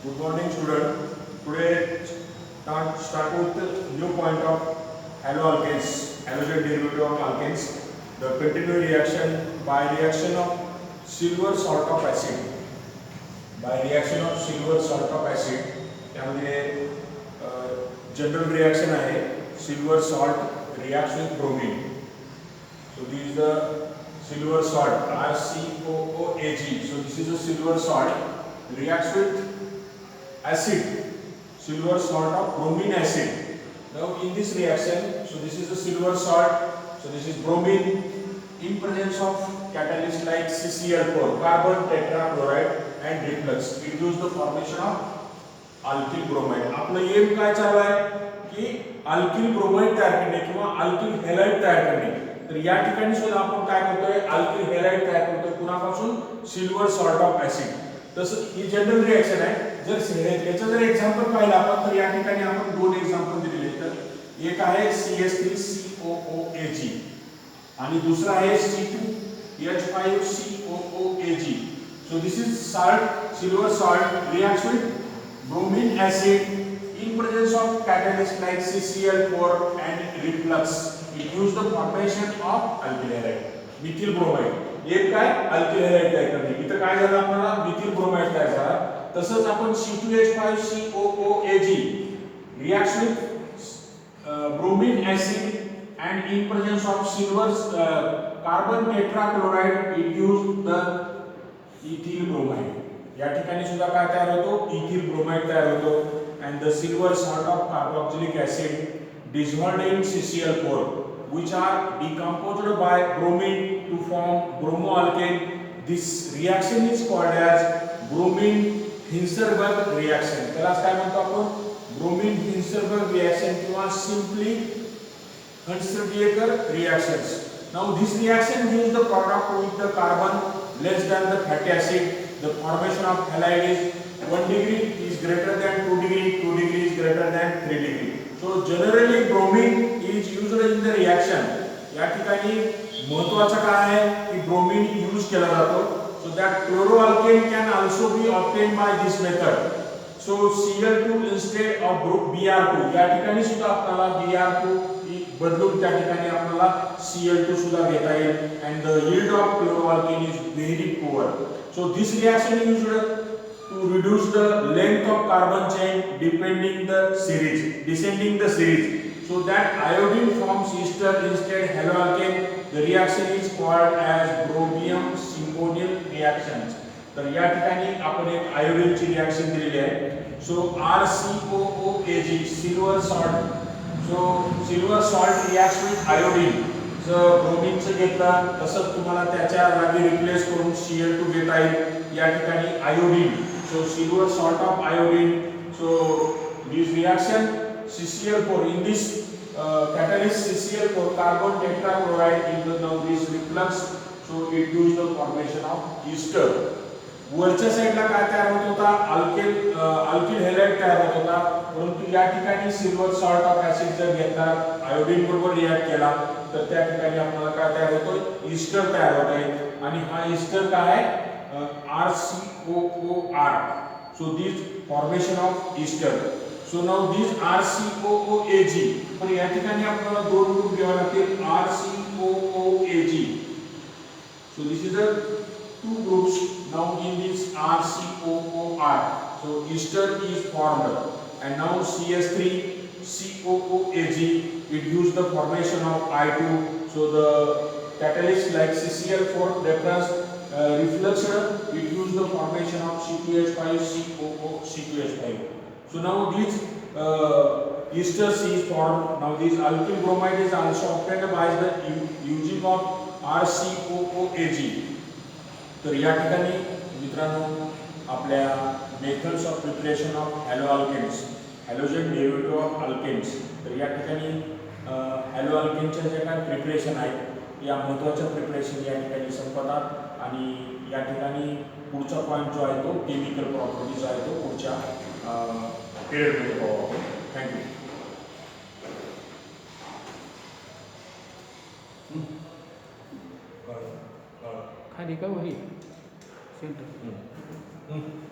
Good morning, student. Today, start with the new point of haloalkanes, halogen derivative of alkanes. The continuous reaction by reaction of silver salt of acid. By reaction of silver salt of acid, त्यामध्ये general reaction आहे. Silver salt reacts with bromine. So this is the silver salt RCOOAg. So this is a silver salt reacts with acid, silver salt of bromine acid. Now in this reaction, so this is the silver salt, so this is bromine in presence of catalyst like CCl4, carbon tetrachloride and reflux. It gives the formation of alkyl bromide. आपलं M काय चालू आहे की alkyl bromide तयार करणे किंवा alkyl halide तयार करणे. तर या ठिकाणी सुद्धा आपण काय करतोय alkyl halide तयार करतोय कुणापासून silver salt of acid. तसं ही जनरल रिएक्शन आहे. जर याचं जर एक्झाम्पल पाहिलं आपण तर या ठिकाणी आपण दोन एक्झाम्पल दिलेले आहेत. तर एक आहे CH3COOAg आणि दुसरा आहे C2H5COOAg. So this is silver salt reacts with bromine acid in presence of catalyst like CCl4 and reflux. It gives the formation of alkyl halide, methyl bromide. एक काय alkyl halide तयार करणे. इथं काय झालं आपल्याला methyl bromide तयार झाला. तसंच आपण C2H5COOAg reacts with bromine acid and in presence of silver carbon tetrachloride it gives the ethyl bromide. या ठिकाणी सुद्धा काय तयार होतो ethyl bromide तयार होतो and the silver salt of carboxylic acid dissolved in CCl4 which are decomposed by bromine to form bromoalkane. This reaction is called as bromine Hinsberg reaction. त्याला काय म्हणतो आपण bromine Hinsberg reaction किंवा simply Hunter-Reaker reactions. Now this reaction gives the product with the carbon less than the fatty acid. The formation of halide is 1 degree is greater than 2 degree, 2 degree is greater than 3 degree. So generally bromine is used in the reaction. या ठिकाणी महत्त्वाचं काय आहे की bromine use केला जातो. So that chloroalkane can also be obtained by this method. So Cl2 instead of Br2. या ठिकाणी सुद्धा आपल्याला Br2 बदलून त्या ठिकाणी आपल्याला Cl2 सुद्धा घेता येईल and the yield of chloroalkane is very poor. So this reaction is used to reduce the length of carbon chain descending the series. So that iodine forms ester instead haloalkane. The reaction is called as bromium synconyl reactions. तर या ठिकाणी आपण एक आयोडीनची reaction दिलेली आहे. So RCOOAg silver salt. So silver salt reacts with iodine. जर ब्रोमिनचं घेतलं तसंच तुम्हाला त्याच्या जागी रिप्लेस करून Cl2 घेता येईल. या ठिकाणी iodine. So silver salt of iodine. So this reaction CCl4 in this catalyst CCl4 carbon tetrachloride into now this reflux. So it gives the formation of ester. वरच्या साइडला काय तयार होत होता अल्किल हॅलाइड तयार होत होता. परंतु या ठिकाणी सिल्वर सॉल्ट ऑफ ऍसिड जर घेतला आयोडीन बरोबर रिॲक्ट केला तर त्या ठिकाणी आपल्याला काय तयार होतो ईस्टर तयार होत आहे. आणि हा ईस्टर काय आहे RCOOR. So this formation of Easter. So now this RCOOAg. पण या ठिकाणी आपल्याला दोन ग्रुप घ्यावे लागतील RCOOAg. So this is a two groups now in this RCOOR. So ester is formed and now CS3 COOAg it gives the formation of I2. So the catalyst like CCl4 reference reflux it gives the formation of C2H5 C2H5. So now this ester is formed. Now this alkyl bromide is also obtained by the using of RCOOAg. तर या ठिकाणी मित्रांनो आपल्या methods of preparation of haloalkanes halogen derivative of alkanes. तर या ठिकाणी हॅलोअल्केनच्या ज्या काही प्रिपरेशन आहेत या महत्त्वाच्या प्रिपरेशन या ठिकाणी संपतात. आणि या ठिकाणी पुढचा पॉईंट जो आहे तो केमिकल प्रॉपर्टीज आहे तो पुढच्या पिरियडमध्ये पाहू आपण. थँक्यू. खाली का वरी सेंटर